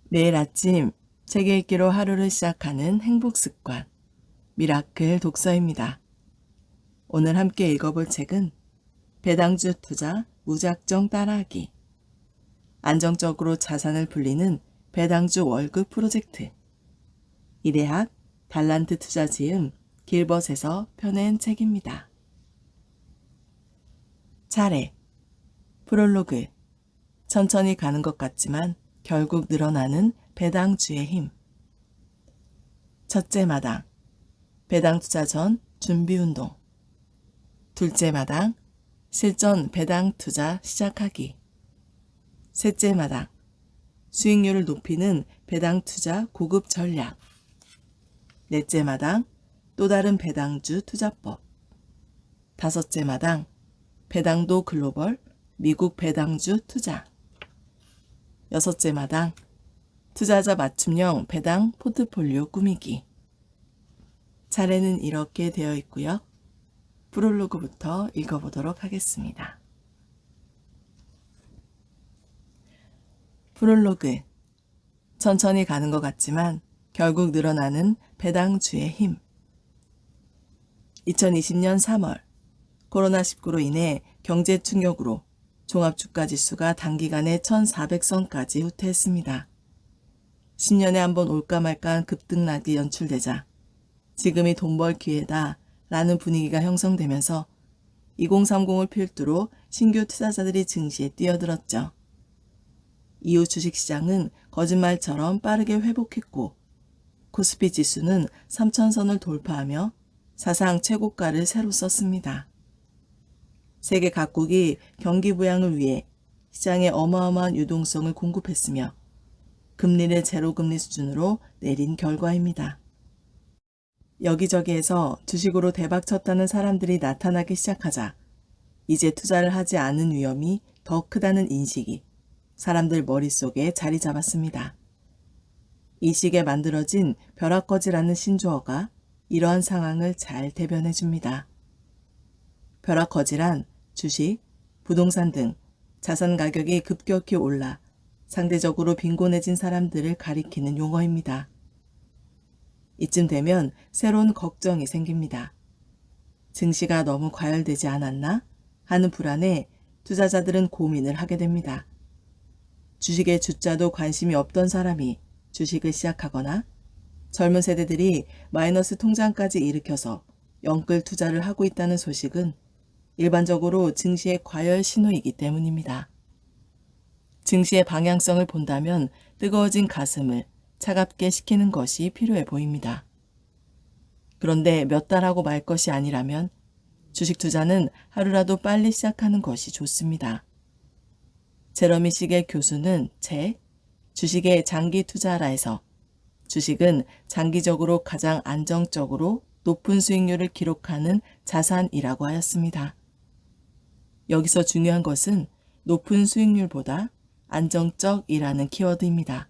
매일 아침 책 읽기로 하루를 시작하는 행복 습관, 미라클 독서입니다. 오늘 함께 읽어볼 책은 배당주 투자 무작정 따라하기, 안정적으로 자산을 불리는 배당주 월급 프로젝트, 이대학 달란트 투자 지음 길벗에서 펴낸 책입니다. 차례, 프롤로그, 천천히 가는 것 같지만 결국 늘어나는 배당주의 힘. 첫째 마당, 배당 투자 전 준비운동. 둘째 마당, 실전 배당 투자 시작하기. 셋째 마당, 수익률을 높이는 배당 투자 고급 전략. 넷째 마당, 또 다른 배당주 투자법. 다섯째 마당, 배당도 글로벌 미국 배당주 투자. 여섯째 마당, 투자자 맞춤형 배당 포트폴리오 꾸미기. 차례는 이렇게 되어 있고요. 프롤로그부터 읽어보도록 하겠습니다. 프롤로그, 천천히 가는 것 같지만 결국 늘어나는 배당주의 힘. 2020년 3월, 코로나19로 인해 경제 충격으로 종합주가지수가 단기간에 1400선까지 후퇴했습니다. 10년에 한 번 올까 말까한 급등락이 연출되자 지금이 돈 벌 기회다 라는 분위기가 형성되면서 2030을 필두로 신규 투자자들이 증시에 뛰어들었죠. 이후 주식시장은 거짓말처럼 빠르게 회복했고 코스피 지수는 3000선을 돌파하며 사상 최고가를 새로 썼습니다. 세계 각국이 경기 부양을 위해 시장에 어마어마한 유동성을 공급했으며 금리를 제로금리 수준으로 내린 결과입니다. 여기저기에서 주식으로 대박쳤다는 사람들이 나타나기 시작하자 이제 투자를 하지 않은 위험이 더 크다는 인식이 사람들 머릿속에 자리 잡았습니다. 이 시기에 만들어진 벼락거지라는 신조어가 이러한 상황을 잘 대변해 줍니다. 벼락거지란 주식, 부동산 등 자산 가격이 급격히 올라 상대적으로 빈곤해진 사람들을 가리키는 용어입니다. 이쯤 되면 새로운 걱정이 생깁니다. 증시가 너무 과열되지 않았나 하는 불안에 투자자들은 고민을 하게 됩니다. 주식에 주자도 관심이 없던 사람이 주식을 시작하거나 젊은 세대들이 마이너스 통장까지 일으켜서 영끌 투자를 하고 있다는 소식은 일반적으로 증시의 과열 신호이기 때문입니다. 증시의 방향성을 본다면 뜨거워진 가슴을 차갑게 식히는 것이 필요해 보입니다. 그런데 몇 달 하고 말 것이 아니라면 주식 투자는 하루라도 빨리 시작하는 것이 좋습니다. 제러미 시겔 교수는 책 주식의 장기 투자라에서 주식은 장기적으로 가장 안정적으로 높은 수익률을 기록하는 자산이라고 하였습니다. 여기서 중요한 것은 높은 수익률보다 안정적이라는 키워드입니다.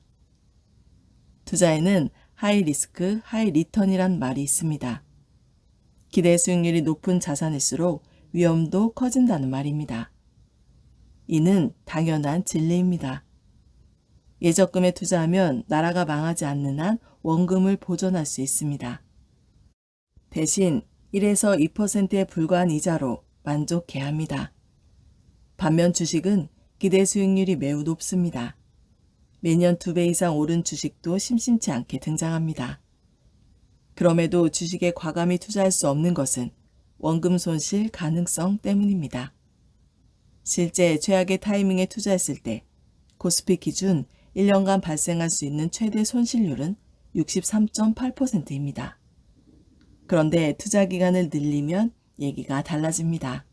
투자에는 하이 리스크, 하이 리턴이란 말이 있습니다. 기대 수익률이 높은 자산일수록 위험도 커진다는 말입니다. 이는 당연한 진리입니다. 예적금에 투자하면 나라가 망하지 않는 한 원금을 보존할 수 있습니다. 대신 1에서 2%에 불과한 이자로 만족해야 합니다. 반면 주식은 기대 수익률이 매우 높습니다. 매년 2배 이상 오른 주식도 심심치 않게 등장합니다. 그럼에도 주식에 과감히 투자할 수 없는 것은 원금 손실 가능성 때문입니다. 실제 최악의 타이밍에 투자했을 때 코스피 기준 1년간 발생할 수 있는 최대 손실률은 63.8%입니다. 그런데 투자 기간을 늘리면 얘기가 달라집니다.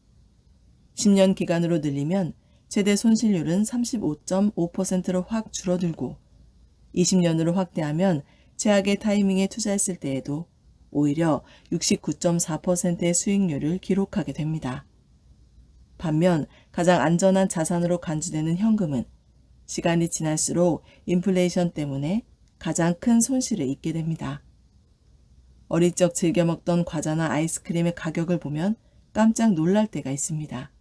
10년 기간으로 늘리면 최대 손실률은 35.5%로 확 줄어들고 20년으로 확대하면 최악의 타이밍에 투자했을 때에도 오히려 69.4%의 수익률을 기록하게 됩니다. 반면 가장 안전한 자산으로 간주되는 현금은 시간이 지날수록 인플레이션 때문에 가장 큰 손실을 입게 됩니다. 어릴 적 즐겨 먹던 과자나 아이스크림의 가격을 보면 깜짝 놀랄 때가 있습니다.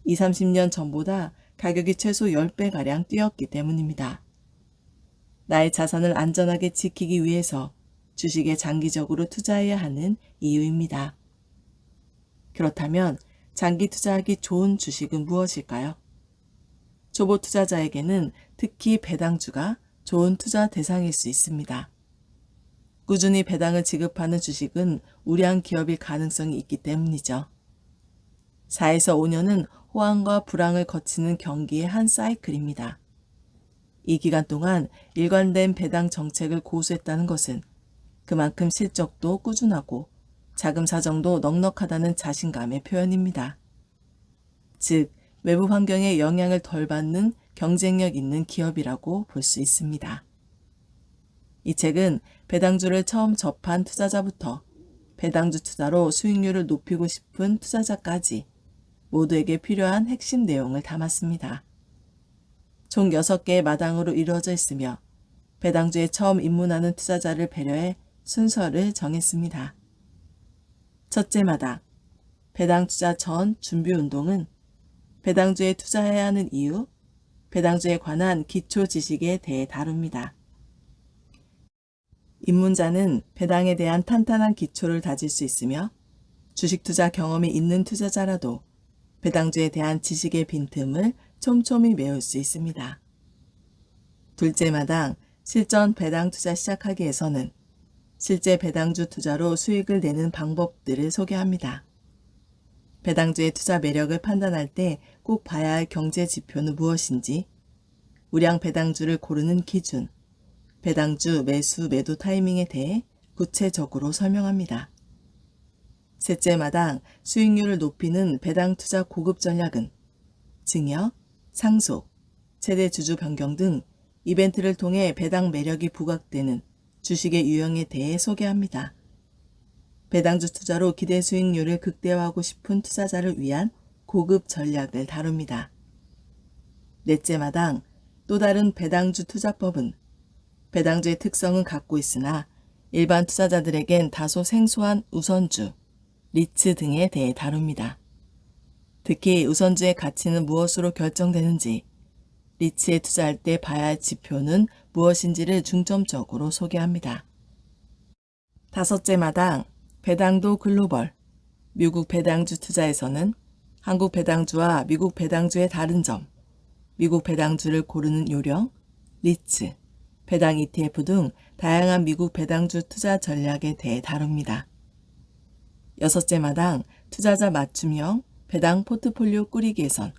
20, 30년 전보다 가격이 최소 10배가량 뛰었기 때문입니다. 나의 자산을 안전하게 지키기 위해서 주식에 장기적으로 투자해야 하는 이유입니다. 그렇다면 장기 투자하기 좋은 주식은 무엇일까요? 초보 투자자에게는 특히 배당주가 좋은 투자 대상일 수 있습니다. 꾸준히 배당을 지급하는 주식은 우량 기업일 가능성이 있기 때문이죠. 4에서 5년은 호황과 불황을 거치는 경기의 한 사이클입니다. 이 기간 동안 일관된 배당 정책을 고수했다는 것은 그만큼 실적도 꾸준하고 자금 사정도 넉넉하다는 자신감의 표현입니다. 즉, 외부 환경의 영향을 덜 받는 경쟁력 있는 기업이라고 볼 수 있습니다. 이 책은 배당주를 처음 접한 투자자부터 배당주 투자로 수익률을 높이고 싶은 투자자까지 모두에게 필요한 핵심 내용을 담았습니다. 총 6개의 마당으로 이루어져 있으며 배당주에 처음 입문하는 투자자를 배려해 순서를 정했습니다. 첫째 마당, 배당 투자 전 준비 운동은 배당주에 투자해야 하는 이유, 배당주에 관한 기초 지식에 대해 다룹니다. 입문자는 배당에 대한 탄탄한 기초를 다질 수 있으며 주식 투자 경험이 있는 투자자라도 배당주에 대한 지식의 빈틈을 촘촘히 메울 수 있습니다. 둘째 마당, 실전 배당 투자 시작하기 위해서는 실제 배당주 투자로 수익을 내는 방법들을 소개합니다. 배당주의 투자 매력을 판단할 때 꼭 봐야 할 경제 지표는 무엇인지, 우량 배당주를 고르는 기준, 배당주 매수 매도 타이밍에 대해 구체적으로 설명합니다. 셋째 마당, 수익률을 높이는 배당 투자 고급 전략은 증여, 상속, 최대 주주 변경 등 이벤트를 통해 배당 매력이 부각되는 주식의 유형에 대해 소개합니다. 배당주 투자로 기대 수익률을 극대화하고 싶은 투자자를 위한 고급 전략을 다룹니다. 넷째 마당, 또 다른 배당주 투자법은 배당주의 특성은 갖고 있으나 일반 투자자들에겐 다소 생소한 우선주, 리츠 등에 대해 다룹니다. 특히 우선주의 가치는 무엇으로 결정되는지, 리츠에 투자할 때 봐야 할 지표는 무엇인지를 중점적으로 소개합니다. 다섯째 마당, 배당도 글로벌, 미국 배당주 투자에서는 한국 배당주와 미국 배당주의 다른 점, 미국 배당주를 고르는 요령, 리츠, 배당 ETF 등 다양한 미국 배당주 투자 전략에 대해 다룹니다. 여섯째 마당, 투자자 맞춤형 배당 포트폴리오 꾸리기 위해선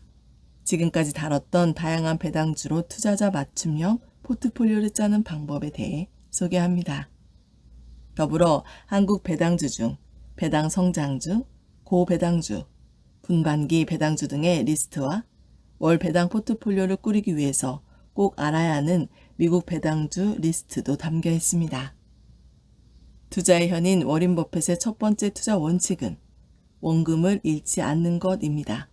지금까지 다뤘던 다양한 배당주로 투자자 맞춤형 포트폴리오를 짜는 방법에 대해 소개합니다. 더불어 한국 배당주 중 배당 성장주, 고배당주, 분반기 배당주 등의 리스트와 월 배당 포트폴리오를 꾸리기 위해서 꼭 알아야 하는 미국 배당주 리스트도 담겨 있습니다. 투자의 현인 워린 버핏의 첫 번째 투자 원칙은 원금을 잃지 않는 것입니다.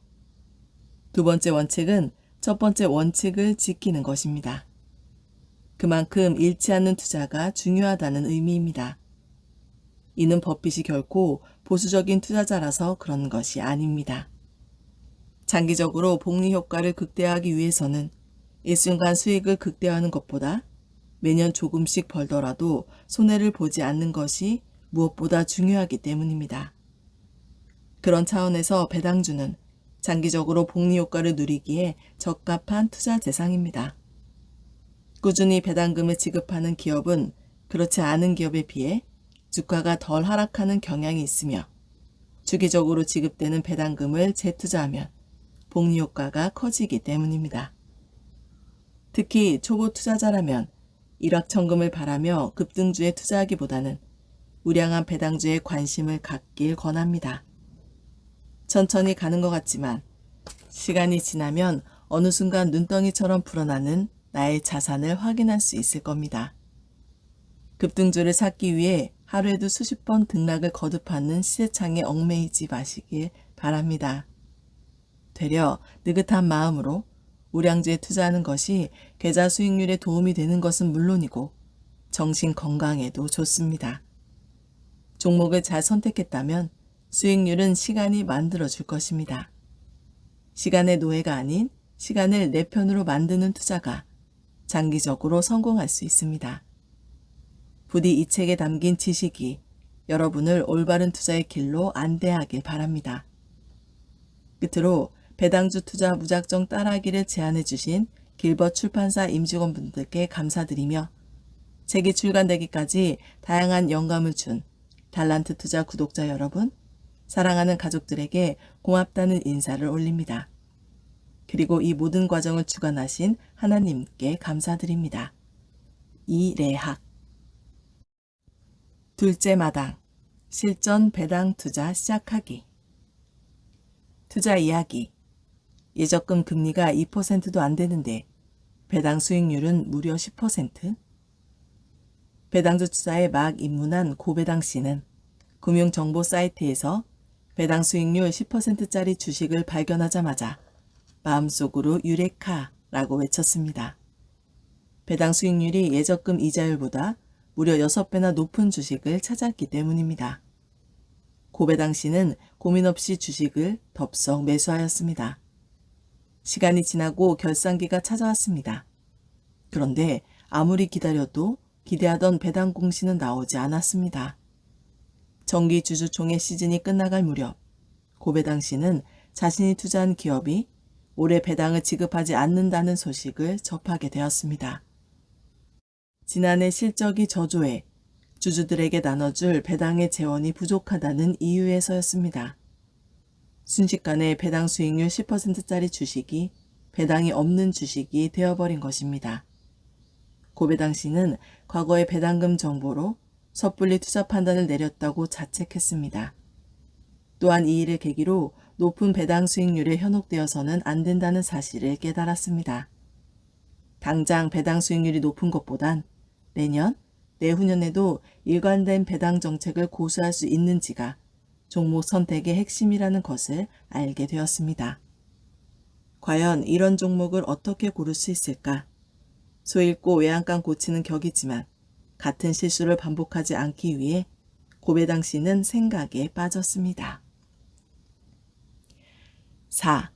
두 번째 원칙은 첫 번째 원칙을 지키는 것입니다. 그만큼 잃지 않는 투자가 중요하다는 의미입니다. 이는 버핏이 결코 보수적인 투자자라서 그런 것이 아닙니다. 장기적으로 복리 효과를 극대화하기 위해서는 일순간 수익을 극대화하는 것보다 매년 조금씩 벌더라도 손해를 보지 않는 것이 무엇보다 중요하기 때문입니다. 그런 차원에서 배당주는 장기적으로 복리 효과를 누리기에 적합한 투자 대상입니다. 꾸준히 배당금을 지급하는 기업은 그렇지 않은 기업에 비해 주가가 덜 하락하는 경향이 있으며 주기적으로 지급되는 배당금을 재투자하면 복리 효과가 커지기 때문입니다. 특히 초보 투자자라면 일확천금을 바라며 급등주에 투자하기보다는 우량한 배당주에 관심을 갖길 권합니다. 천천히 가는 것 같지만 시간이 지나면 어느 순간 눈덩이처럼 불어나는 나의 자산을 확인할 수 있을 겁니다. 급등주를 찾기 위해 하루에도 수십 번 등락을 거듭하는 시세창에 얽매이지 마시길 바랍니다. 되려 느긋한 마음으로 우량주에 투자하는 것이 계좌 수익률에 도움이 되는 것은 물론이고 정신 건강에도 좋습니다. 종목을 잘 선택했다면 수익률은 시간이 만들어줄 것입니다. 시간의 노예가 아닌 시간을 내 편으로 만드는 투자가 장기적으로 성공할 수 있습니다. 부디 이 책에 담긴 지식이 여러분을 올바른 투자의 길로 안대하길 바랍니다. 끝으로 배당주 투자 무작정 따라하기를 제안해 주신 길벗 출판사 임직원분들께 감사드리며 책이 출간되기까지 다양한 영감을 준 달란트 투자 구독자 여러분, 사랑하는 가족들에게 고맙다는 인사를 올립니다. 그리고 이 모든 과정을 주관하신 하나님께 감사드립니다. 이래학 둘째 마당, 실전 배당 투자 시작하기. 투자 이야기. 예적금 금리가 2%도 안 되는데 배당 수익률은 무려 10%? 배당주 투자에 막 입문한 고배당 씨는 금융정보 사이트에서 배당 수익률 10%짜리 주식을 발견하자마자 마음속으로 유레카라고 외쳤습니다. 배당 수익률이 예적금 이자율보다 무려 6배나 높은 주식을 찾았기 때문입니다. 고배당 씨는 고민 없이 주식을 덥석 매수하였습니다. 시간이 지나고 결산기가 찾아왔습니다. 그런데 아무리 기다려도 기대하던 배당 공시는 나오지 않았습니다. 정기 주주총회 시즌이 끝나갈 무렵 고배당 씨는 자신이 투자한 기업이 올해 배당을 지급하지 않는다는 소식을 접하게 되었습니다. 지난해 실적이 저조해 주주들에게 나눠줄 배당의 재원이 부족하다는 이유에서였습니다. 순식간에 배당 수익률 10%짜리 주식이 배당이 없는 주식이 되어버린 것입니다. 고배당 씨는 과거의 배당금 정보로 섣불리 투자 판단을 내렸다고 자책했습니다. 또한 이 일을 계기로 높은 배당 수익률에 현혹되어서는 안 된다는 사실을 깨달았습니다. 당장 배당 수익률이 높은 것보단 내년, 내후년에도 일관된 배당 정책을 고수할 수 있는지가 종목 선택의 핵심이라는 것을 알게 되었습니다. 과연 이런 종목을 어떻게 고를 수 있을까? 소잃고 외양간 고치는 격이지만 같은 실수를 반복하지 않기 위해 고배당 씨는 생각에 빠졌습니다. 4.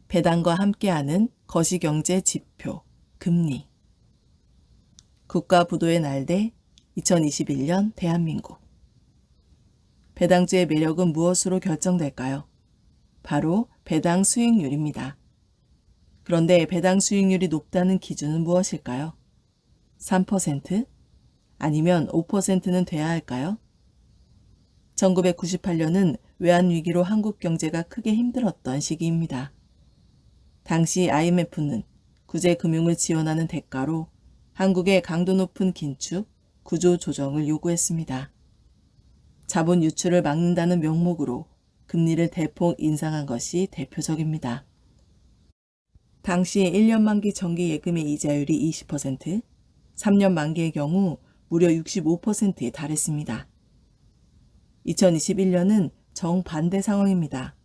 배당과 함께하는 거시경제 지표, 금리. 국가부도의 날대 2021년 대한민국. 배당주의 매력은 무엇으로 결정될까요? 바로 배당 수익률입니다. 그런데 배당 수익률이 높다는 기준은 무엇일까요? 3%? 아니면 5%는 돼야 할까요? 1998년은 외환위기로 한국 경제가 크게 힘들었던 시기입니다. 당시 IMF는 구제금융을 지원하는 대가로 한국의 강도 높은 긴축, 구조 조정을 요구했습니다. 자본 유출을 막는다는 명목으로 금리를 대폭 인상한 것이 대표적입니다. 당시 1년 만기 정기 예금의 이자율이 20%, 3년 만기의 경우 무려 65%에 달했습니다. 2021년은 정반대 상황입니다.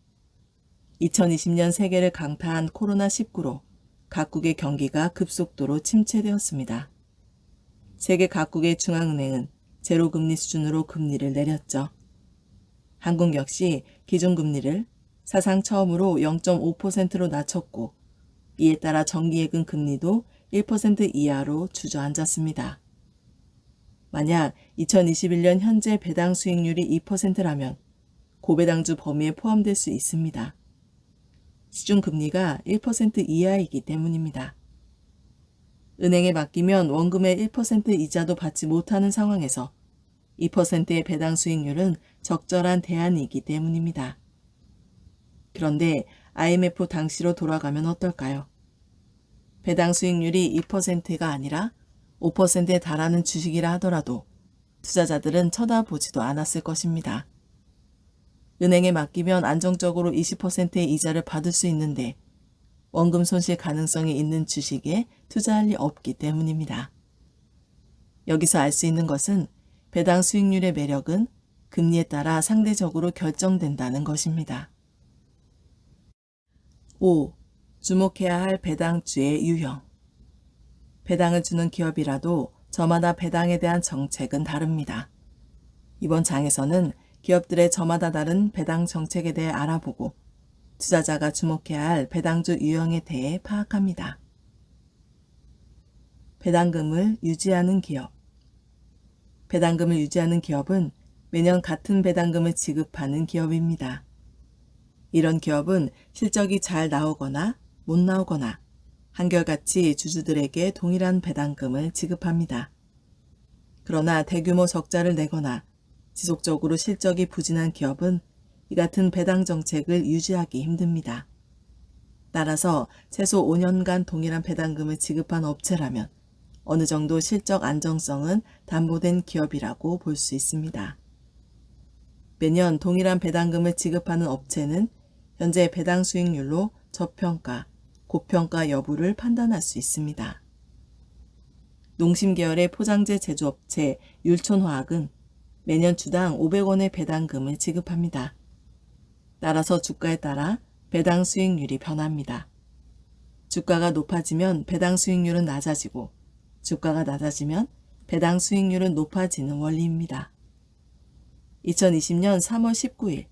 2020년 세계를 강타한 코로나19로 각국의 경기가 급속도로 침체되었습니다. 세계 각국의 중앙은행은 제로금리 수준으로 금리를 내렸죠. 한국 역시 기준금리를 사상 처음으로 0.5%로 낮췄고 이에 따라 정기예금 금리도 1% 이하로 주저앉았습니다. 만약 2021년 현재 배당 수익률이 2%라면 고배당주 범위에 포함될 수 있습니다. 시중금리가 1% 이하이기 때문입니다. 은행에 맡기면 원금의 1% 이자도 받지 못하는 상황에서 2%의 배당 수익률은 적절한 대안이기 때문입니다. 그런데 IMF 당시로 돌아가면 어떨까요? 배당 수익률이 2%가 아니라 5%에 달하는 주식이라 하더라도 투자자들은 쳐다보지도 않았을 것입니다. 은행에 맡기면 안정적으로 20%의 이자를 받을 수 있는데 원금 손실 가능성이 있는 주식에 투자할 리 없기 때문입니다. 여기서 알 수 있는 것은 배당 수익률의 매력은 금리에 따라 상대적으로 결정된다는 것입니다. 5. 주목해야 할 배당주의 유형. 배당을 주는 기업이라도 저마다 배당에 대한 정책은 다릅니다. 이번 장에서는 기업들의 저마다 다른 배당 정책에 대해 알아보고 투자자가 주목해야 할 배당주 유형에 대해 파악합니다. 배당금을 유지하는 기업. 배당금을 유지하는 기업은 매년 같은 배당금을 지급하는 기업입니다. 이런 기업은 실적이 잘 나오거나 못 나오거나 한결같이 주주들에게 동일한 배당금을 지급합니다. 그러나 대규모 적자를 내거나 지속적으로 실적이 부진한 기업은 이 같은 배당 정책을 유지하기 힘듭니다. 따라서 최소 5년간 동일한 배당금을 지급한 업체라면 어느 정도 실적 안정성은 담보된 기업이라고 볼 수 있습니다. 매년 동일한 배당금을 지급하는 업체는 현재 배당 수익률로 저평가, 고평가 여부를 판단할 수 있습니다. 농심 계열의 포장재 제조업체 율촌화학은 매년 주당 500원의 배당금을 지급합니다. 따라서 주가에 따라 배당 수익률이 변합니다. 주가가 높아지면 배당 수익률은 낮아지고 주가가 낮아지면 배당 수익률은 높아지는 원리입니다. 2020년 3월 19일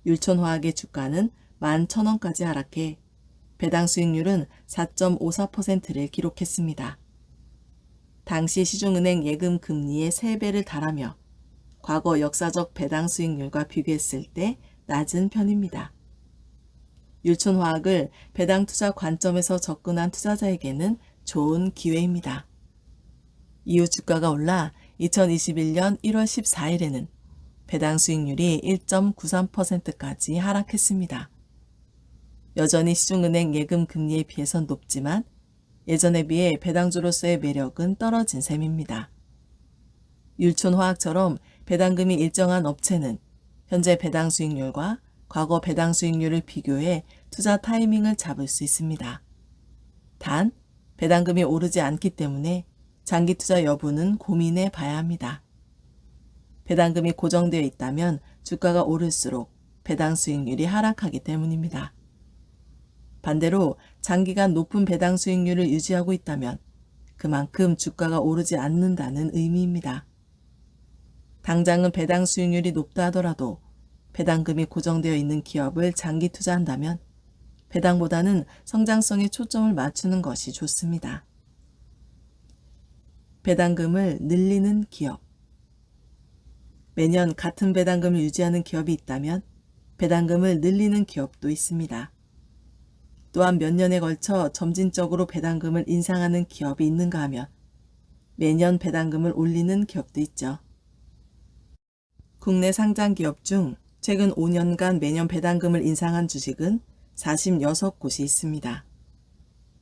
율촌화학의 주가는 11,000원까지 하락해 배당 수익률은 4.54%를 기록했습니다. 당시 시중은행 예금 금리의 3배를 달하며 과거 역사적 배당 수익률과 비교했을 때 낮은 편입니다. 율촌화학을 배당 투자 관점에서 접근한 투자자에게는 좋은 기회입니다. 이후 주가가 올라 2021년 1월 14일에는 배당 수익률이 1.93%까지 하락했습니다. 여전히 시중은행 예금 금리에 비해선 높지만 예전에 비해 배당주로서의 매력은 떨어진 셈입니다. 율촌화학처럼 배당금이 일정한 업체는 현재 배당 수익률과 과거 배당 수익률을 비교해 투자 타이밍을 잡을 수 있습니다. 단, 배당금이 오르지 않기 때문에 장기 투자 여부는 고민해 봐야 합니다. 배당금이 고정되어 있다면 주가가 오를수록 배당 수익률이 하락하기 때문입니다. 반대로 장기간 높은 배당 수익률을 유지하고 있다면 그만큼 주가가 오르지 않는다는 의미입니다. 당장은 배당 수익률이 높다 하더라도 배당금이 고정되어 있는 기업을 장기 투자한다면 배당보다는 성장성에 초점을 맞추는 것이 좋습니다. 배당금을 늘리는 기업. 매년 같은 배당금을 유지하는 기업이 있다면 배당금을 늘리는 기업도 있습니다. 또한 몇 년에 걸쳐 점진적으로 배당금을 인상하는 기업이 있는가 하면 매년 배당금을 올리는 기업도 있죠. 국내 상장 기업 중 최근 5년간 매년 배당금을 인상한 주식은 46곳이 있습니다.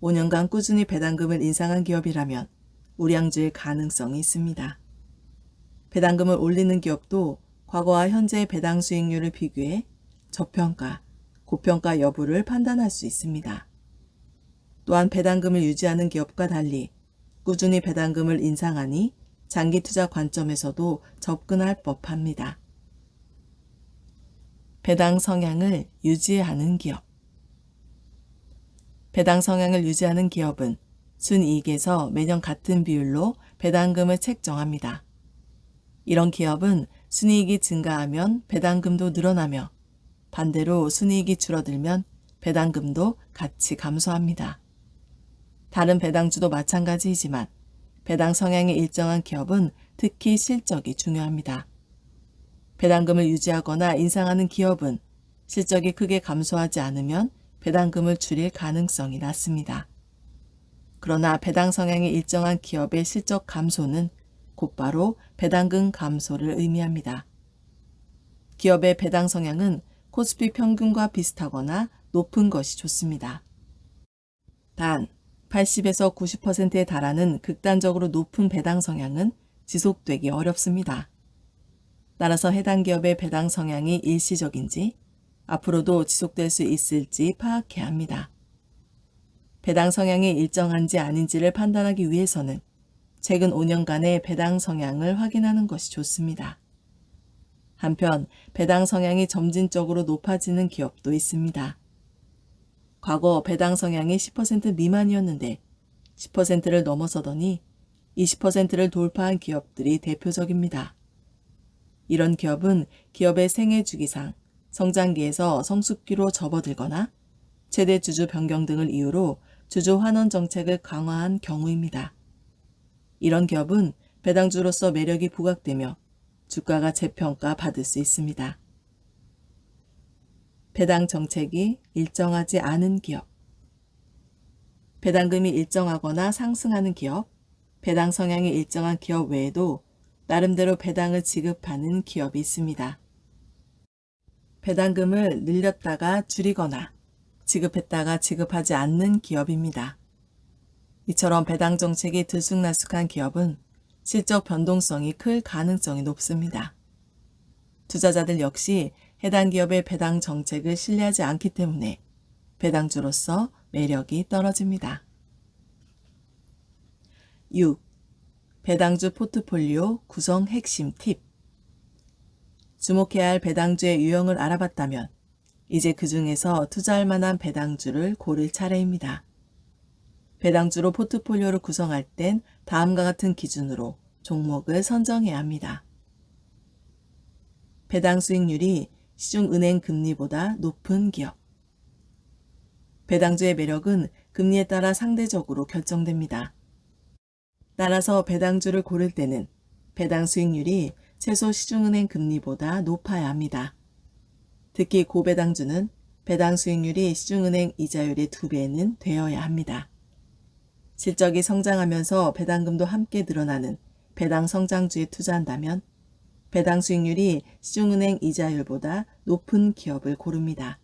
5년간 꾸준히 배당금을 인상한 기업이라면 우량주일 가능성이 있습니다. 배당금을 올리는 기업도 과거와 현재의 배당 수익률을 비교해 저평가, 고평가 여부를 판단할 수 있습니다. 또한 배당금을 유지하는 기업과 달리 꾸준히 배당금을 인상하니 장기 투자 관점에서도 접근할 법합니다. 배당 성향을 유지하는 기업. 배당 성향을 유지하는 기업은 순이익에서 매년 같은 비율로 배당금을 책정합니다. 이런 기업은 순이익이 증가하면 배당금도 늘어나며 반대로 순이익이 줄어들면 배당금도 같이 감소합니다. 다른 배당주도 마찬가지이지만 배당 성향이 일정한 기업은 특히 실적이 중요합니다. 배당금을 유지하거나 인상하는 기업은 실적이 크게 감소하지 않으면 배당금을 줄일 가능성이 낮습니다. 그러나 배당 성향이 일정한 기업의 실적 감소는 곧바로 배당금 감소를 의미합니다. 기업의 배당 성향은 코스피 평균과 비슷하거나 높은 것이 좋습니다. 단, 80에서 90%에 달하는 극단적으로 높은 배당 성향은 지속되기 어렵습니다. 따라서 해당 기업의 배당 성향이 일시적인지 앞으로도 지속될 수 있을지 파악해야 합니다. 배당 성향이 일정한지 아닌지를 판단하기 위해서는 최근 5년간의 배당 성향을 확인하는 것이 좋습니다. 한편 배당 성향이 점진적으로 높아지는 기업도 있습니다. 과거 배당 성향이 10% 미만이었는데 10%를 넘어서더니 20%를 돌파한 기업들이 대표적입니다. 이런 기업은 기업의 생애 주기상 성장기에서 성숙기로 접어들거나 최대 주주 변경 등을 이유로 주주 환원 정책을 강화한 경우입니다. 이런 기업은 배당주로서 매력이 부각되며 주가가 재평가 받을 수 있습니다. 배당 정책이 일정하지 않은 기업. 배당금이 일정하거나 상승하는 기업, 배당 성향이 일정한 기업 외에도 나름대로 배당을 지급하는 기업이 있습니다. 배당금을 늘렸다가 줄이거나 지급했다가 지급하지 않는 기업입니다. 이처럼 배당 정책이 들쑥날쑥한 기업은 실적 변동성이 클 가능성이 높습니다. 투자자들 역시 해당 기업의 배당 정책을 신뢰하지 않기 때문에 배당주로서 매력이 떨어집니다. 6. 배당주 포트폴리오 구성 핵심 팁. 주목해야 할 배당주의 유형을 알아봤다면 이제 그 중에서 투자할 만한 배당주를 고를 차례입니다. 배당주로 포트폴리오를 구성할 땐 다음과 같은 기준으로 종목을 선정해야 합니다. 배당 수익률이 시중은행 금리보다 높은 기업. 배당주의 매력은 금리에 따라 상대적으로 결정됩니다. 따라서 배당주를 고를 때는 배당 수익률이 최소 시중은행 금리보다 높아야 합니다. 특히 고배당주는 배당 수익률이 시중은행 이자율의 2배는 되어야 합니다. 실적이 성장하면서 배당금도 함께 늘어나는 배당 성장주에 투자한다면 배당 수익률이 시중은행 이자율보다 높은 기업을 고릅니다.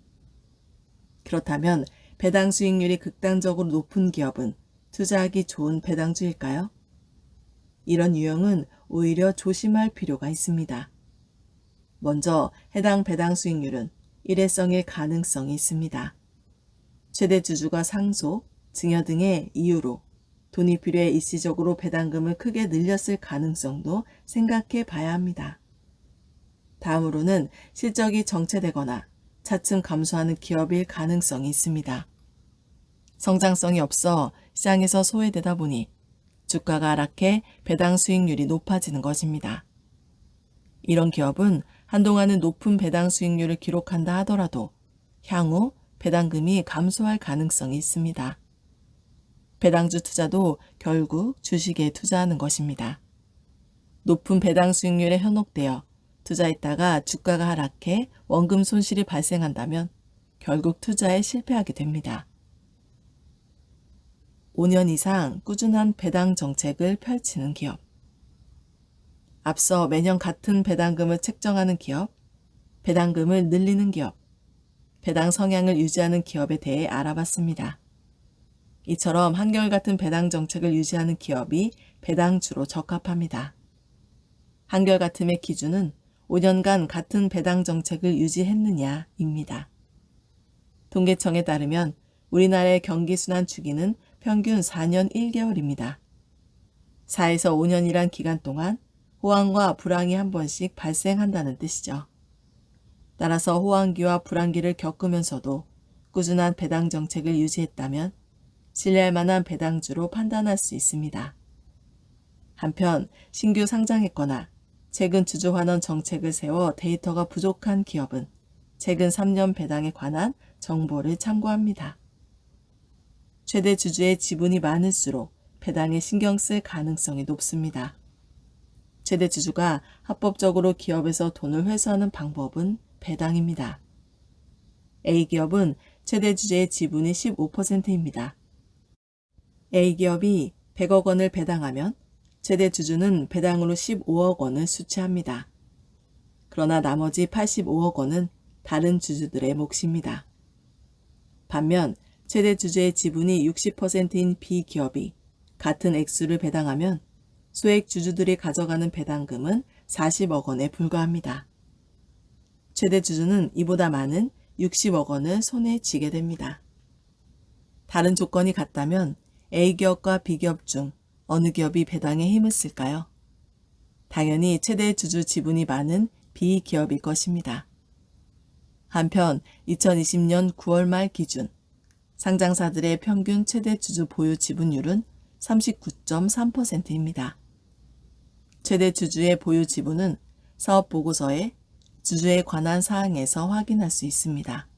그렇다면 배당 수익률이 극단적으로 높은 기업은 투자하기 좋은 배당주일까요? 이런 유형은 오히려 조심할 필요가 있습니다. 먼저 해당 배당 수익률은 일회성일 가능성이 있습니다. 최대 주주가 상속, 증여 등의 이유로 돈이 필요해 일시적으로 배당금을 크게 늘렸을 가능성도 생각해 봐야 합니다. 다음으로는 실적이 정체되거나 차츰 감소하는 기업일 가능성이 있습니다. 성장성이 없어 시장에서 소외되다 보니 주가가 하락해 배당 수익률이 높아지는 것입니다. 이런 기업은 한동안은 높은 배당 수익률을 기록한다 하더라도 향후 배당금이 감소할 가능성이 있습니다. 배당주 투자도 결국 주식에 투자하는 것입니다. 높은 배당 수익률에 현혹되어 투자했다가 주가가 하락해 원금 손실이 발생한다면 결국 투자에 실패하게 됩니다. 5년 이상 꾸준한 배당 정책을 펼치는 기업. 앞서 매년 같은 배당금을 책정하는 기업, 배당금을 늘리는 기업, 배당 성향을 유지하는 기업에 대해 알아봤습니다. 이처럼 한결같은 배당 정책을 유지하는 기업이 배당주로 적합합니다. 한결같음의 기준은 5년간 같은 배당 정책을 유지했느냐입니다. 통계청에 따르면 우리나라의 경기순환 주기는 평균 4년 1개월입니다. 4에서 5년이란 기간 동안 호황과 불황이 한 번씩 발생한다는 뜻이죠. 따라서 호황기와 불황기를 겪으면서도 꾸준한 배당 정책을 유지했다면 신뢰할 만한 배당주로 판단할 수 있습니다. 한편 신규 상장했거나 최근 주주환원 정책을 세워 데이터가 부족한 기업은 최근 3년 배당에 관한 정보를 참고합니다. 최대 주주의 지분이 많을수록 배당에 신경 쓸 가능성이 높습니다. 최대 주주가 합법적으로 기업에서 돈을 회수하는 방법은 배당입니다. A기업은 최대 주주의 지분이 15%입니다. A기업이 100억 원을 배당하면 최대 주주는 배당으로 15억 원을 수취합니다. 그러나 나머지 85억 원은 다른 주주들의 몫입니다. 반면 최대 주주의 지분이 60%인 B기업이 같은 액수를 배당하면 소액 주주들이 가져가는 배당금은 40억 원에 불과합니다. 최대 주주는 이보다 많은 60억 원을 손에 쥐게 됩니다. 다른 조건이 같다면 A기업과 B기업 중 어느 기업이 배당에 힘을 쓸까요? 당연히 최대 주주 지분이 많은 B기업일 것입니다. 한편 2020년 9월 말 기준 상장사들의 평균 최대 주주 보유 지분율은 39.3%입니다. 최대 주주의 보유 지분은 사업보고서에 주주에 관한 사항에서 확인할 수 있습니다.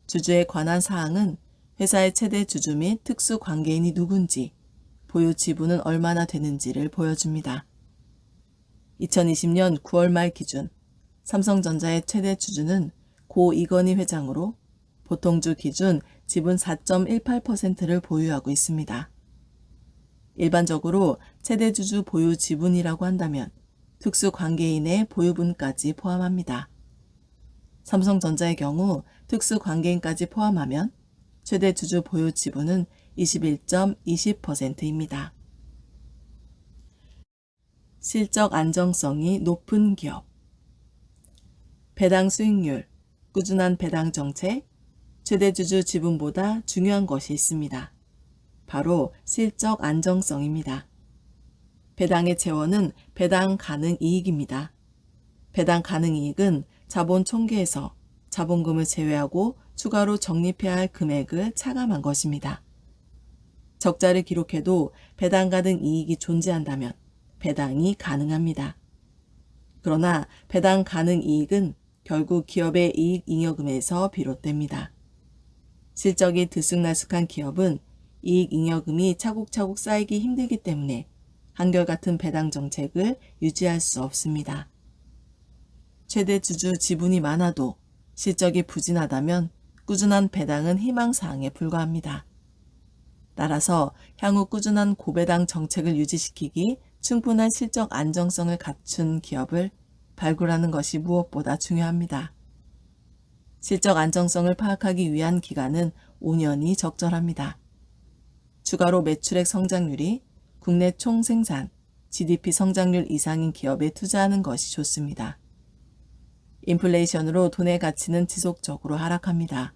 주주에 관한 사항은 회사의 최대 주주 및 특수관계인이 누군지, 보유 지분은 얼마나 되는지를 보여줍니다. 2020년 9월 말 기준 삼성전자의 최대 주주는 고 이건희 회장으로 보통주 기준 지분 4.18%를 보유하고 있습니다. 일반적으로 최대 주주 보유 지분이라고 한다면 특수관계인의 보유분까지 포함합니다. 삼성전자의 경우 특수관계인까지 포함하면 최대 주주 보유 지분은 21.20%입니다. 실적 안정성이 높은 기업. 배당 수익률, 꾸준한 배당 정책, 최대 주주 지분보다 중요한 것이 있습니다. 바로 실적 안정성입니다. 배당의 재원은 배당 가능 이익입니다. 배당 가능 이익은 자본 총계에서 자본금을 제외하고 추가로 적립해야 할 금액을 차감한 것입니다. 적자를 기록해도 배당 가능 이익이 존재한다면 배당이 가능합니다. 그러나 배당 가능 이익은 결국 기업의 이익 잉여금에서 비롯됩니다. 실적이 들쑥날쑥한 기업은 이익 잉여금이 차곡차곡 쌓이기 힘들기 때문에 한결같은 배당 정책을 유지할 수 없습니다. 최대 주주 지분이 많아도 실적이 부진하다면 꾸준한 배당은 희망사항에 불과합니다. 따라서 향후 꾸준한 고배당 정책을 유지시키기 충분한 실적 안정성을 갖춘 기업을 발굴하는 것이 무엇보다 중요합니다. 실적 안정성을 파악하기 위한 기간은 5년이 적절합니다. 추가로 매출액 성장률이 국내 총생산, GDP 성장률 이상인 기업에 투자하는 것이 좋습니다. 인플레이션으로 돈의 가치는 지속적으로 하락합니다.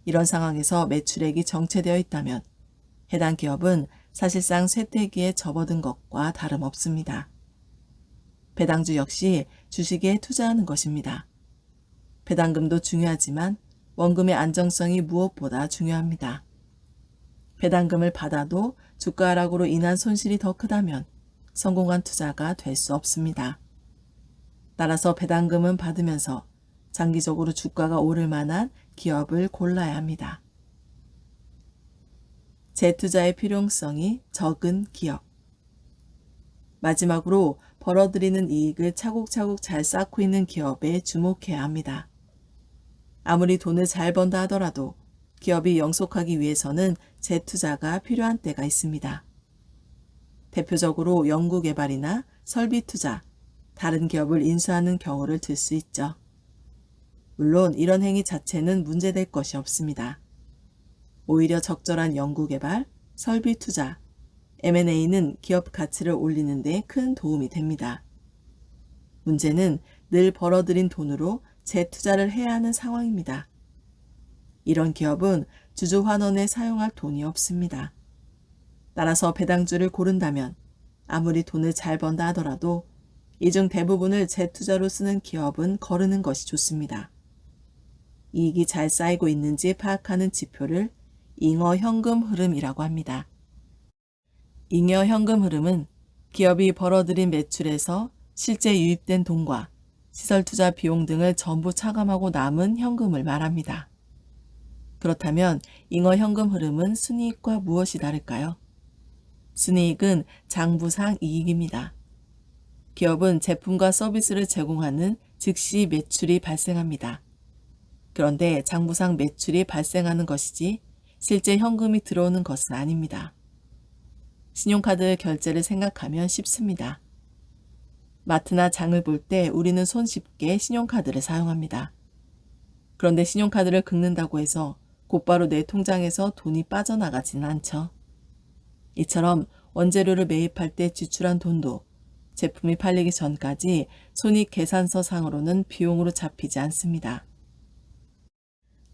이런 상황에서 매출액이 정체되어 있다면 해당 기업은 사실상 쇠퇴기에 접어든 것과 다름없습니다. 배당주 역시 주식에 투자하는 것입니다. 배당금도 중요하지만 원금의 안정성이 무엇보다 중요합니다. 배당금을 받아도 주가 하락으로 인한 손실이 더 크다면 성공한 투자가 될 수 없습니다. 따라서 배당금은 받으면서 장기적으로 주가가 오를 만한 기업을 골라야 합니다. 재투자의 필요성이 적은 기업. 마지막으로 벌어들이는 이익을 차곡차곡 잘 쌓고 있는 기업에 주목해야 합니다. 아무리 돈을 잘 번다 하더라도 기업이 영속하기 위해서는 재투자가 필요한 때가 있습니다. 대표적으로 연구개발이나 설비투자, 다른 기업을 인수하는 경우를 들 수 있죠. 물론 이런 행위 자체는 문제될 것이 없습니다. 오히려 적절한 연구개발, 설비투자, M&A는 기업 가치를 올리는 데 큰 도움이 됩니다. 문제는 늘 벌어들인 돈으로 재투자를 해야 하는 상황입니다. 이런 기업은 주주 환원에 사용할 돈이 없습니다. 따라서 배당주를 고른다면 아무리 돈을 잘 번다 하더라도 이 중 대부분을 재투자로 쓰는 기업은 거르는 것이 좋습니다. 이익이 잘 쌓이고 있는지 파악하는 지표를 잉여 현금 흐름이라고 합니다. 잉여 현금 흐름은 기업이 벌어들인 매출에서 실제 유입된 돈과 시설 투자 비용 등을 전부 차감하고 남은 현금을 말합니다. 그렇다면 잉여 현금 흐름은 순이익과 무엇이 다를까요? 순이익은 장부상 이익입니다. 기업은 제품과 서비스를 제공하는 즉시 매출이 발생합니다. 그런데 장부상 매출이 발생하는 것이지 실제 현금이 들어오는 것은 아닙니다. 신용카드 결제를 생각하면 쉽습니다. 마트나 장을 볼 때 우리는 손쉽게 신용카드를 사용합니다. 그런데 신용카드를 긁는다고 해서 곧바로 내 통장에서 돈이 빠져나가지는 않죠. 이처럼 원재료를 매입할 때 지출한 돈도 제품이 팔리기 전까지 손익계산서상으로는 비용으로 잡히지 않습니다.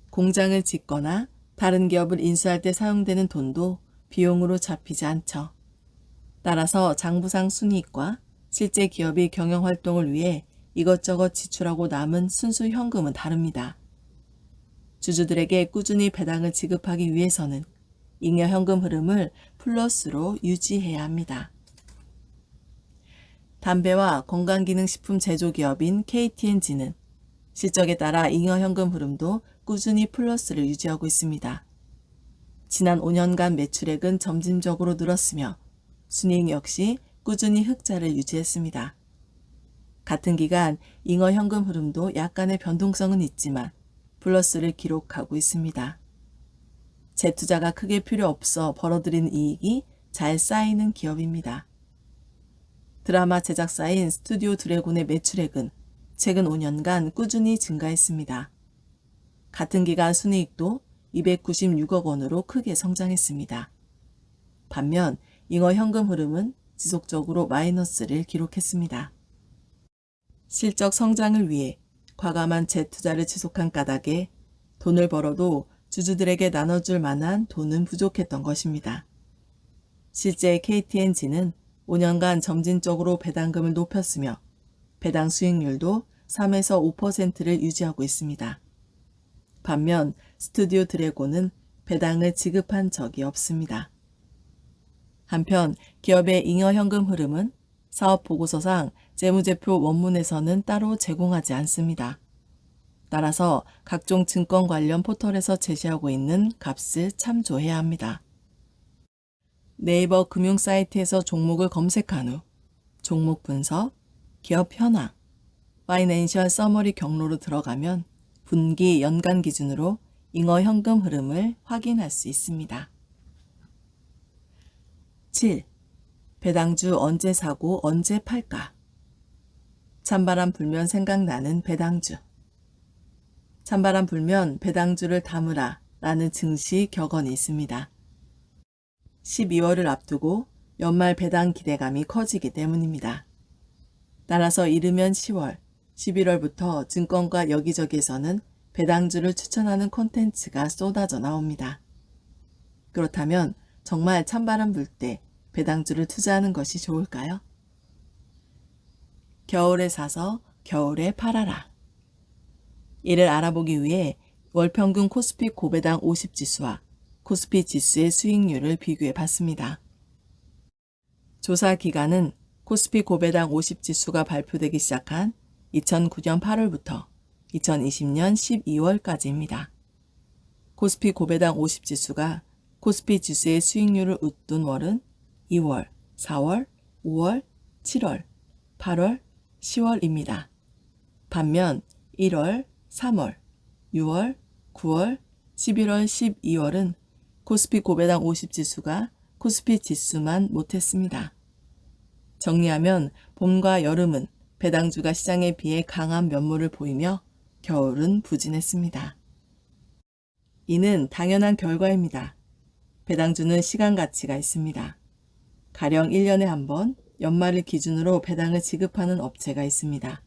공장을 짓거나 다른 기업을 인수할 때 사용되는 돈도 비용으로 잡히지 않죠. 따라서 장부상 순이익과 실제 기업이 경영활동을 위해 이것저것 지출하고 남은 순수 현금은 다릅니다. 주주들에게 꾸준히 배당을 지급하기 위해서는 잉여 현금 흐름을 플러스로 유지해야 합니다. 담배와 건강기능식품 제조기업인 KTNG는 실적에 따라 잉여 현금 흐름도 꾸준히 플러스를 유지하고 있습니다. 지난 5년간 매출액은 점진적으로 늘었으며 순이익 역시 꾸준히 흑자를 유지했습니다. 같은 기간 잉어 현금 흐름도 약간의 변동성은 있지만 플러스를 기록하고 있습니다. 재투자가 크게 필요 없어 벌어들인 이익이 잘 쌓이는 기업입니다. 드라마 제작사인 스튜디오 드래곤의 매출액은 최근 5년간 꾸준히 증가했습니다. 같은 기간 순이익도 296억 원으로 크게 성장했습니다. 반면 잉어 현금 흐름은 지속적으로 마이너스를 기록했습니다. 실적 성장을 위해 과감한 재투자를 지속한 까닭에 돈을 벌어도 주주들에게 나눠줄 만한 돈은 부족했던 것입니다. 실제 KTNG는 5년간 점진적으로 배당금을 높였으며 배당 수익률도 3에서 5%를 유지하고 있습니다. 반면 스튜디오 드래곤은 배당을 지급한 적이 없습니다. 한편 기업의 잉여 현금 흐름은 사업 보고서상 재무제표 원문에서는 따로 제공하지 않습니다. 따라서 각종 증권 관련 포털에서 제시하고 있는 값을 참조해야 합니다. 네이버 금융 사이트에서 종목을 검색한 후 종목 분석, 기업 현황, 파이낸셜 서머리 경로로 들어가면 분기, 연간 기준으로 잉어 현금 흐름을 확인할 수 있습니다. 7. 배당주 언제 사고 언제 팔까? 찬바람 불면 생각나는 배당주. 찬바람 불면 배당주를 담으라 라는 증시 격언이 있습니다. 12월을 앞두고 연말 배당 기대감이 커지기 때문입니다. 따라서 이르면 10월, 11월부터 증권가 여기저기에서는 배당주를 추천하는 콘텐츠가 쏟아져 나옵니다. 그렇다면 정말 찬바람 불 때 배당주를 투자하는 것이 좋을까요? 겨울에 사서 겨울에 팔아라. 이를 알아보기 위해 월평균 코스피 고배당 50지수와 코스피 지수의 수익률을 비교해 봤습니다. 조사 기간은 코스피 고배당 50지수가 발표되기 시작한 2009년 8월부터 2020년 12월까지입니다. 코스피 고배당 50지수가 코스피 지수의 수익률을 웃돈 월은 2월, 4월, 5월, 7월, 8월, 10월입니다. 반면 1월, 3월, 6월, 9월, 11월, 12월은 코스피 고배당 50지수가 코스피 지수만 못했습니다. 정리하면 봄과 여름은 배당주가 시장에 비해 강한 면모를 보이며 겨울은 부진했습니다. 이는 당연한 결과입니다. 배당주는 시간 가치가 있습니다. 가령 1년에 한 번 연말을 기준으로 배당을 지급하는 업체가 있습니다.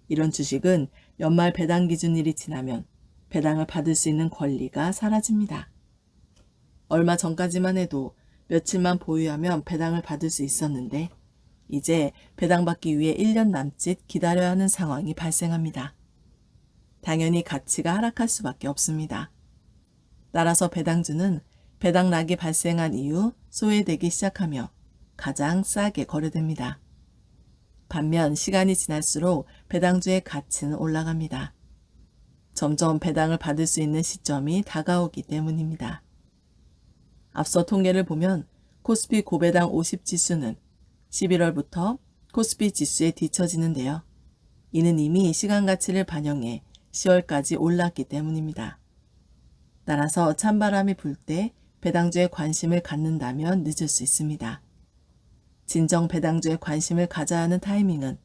이런 주식은 연말 배당 기준일이 지나면 배당을 받을 수 있는 권리가 사라집니다. 얼마 전까지만 해도 며칠만 보유하면 배당을 받을 수 있었는데 이제 배당받기 위해 1년 남짓 기다려야 하는 상황이 발생합니다. 당연히 가치가 하락할 수밖에 없습니다. 따라서 배당주는 배당락이 발생한 이후 소외되기 시작하며 가장 싸게 거래됩니다. 반면 시간이 지날수록 배당주의 가치는 올라갑니다. 점점 배당을 받을 수 있는 시점이 다가오기 때문입니다. 앞서 통계를 보면 코스피 고배당 50지수는 11월부터 코스피 지수에 뒤처지는데요. 이는 이미 시간 가치를 반영해 10월까지 올랐기 때문입니다. 따라서 찬바람이 불 때 배당주에 관심을 갖는다면 늦을 수 있습니다. 진정 배당주에 관심을 가져야 하는 타이밍은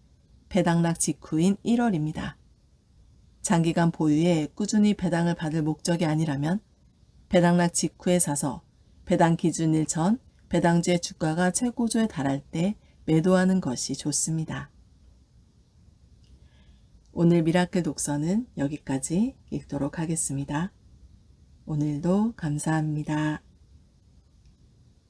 배당락 직후인 1월입니다. 장기간 보유에 꾸준히 배당을 받을 목적이 아니라면 배당락 직후에 사서 배당 기준일 전 배당주의 주가가 최고조에 달할 때 매도하는 것이 좋습니다. 오늘 미라클 독서는 여기까지 읽도록 하겠습니다. 오늘도 감사합니다.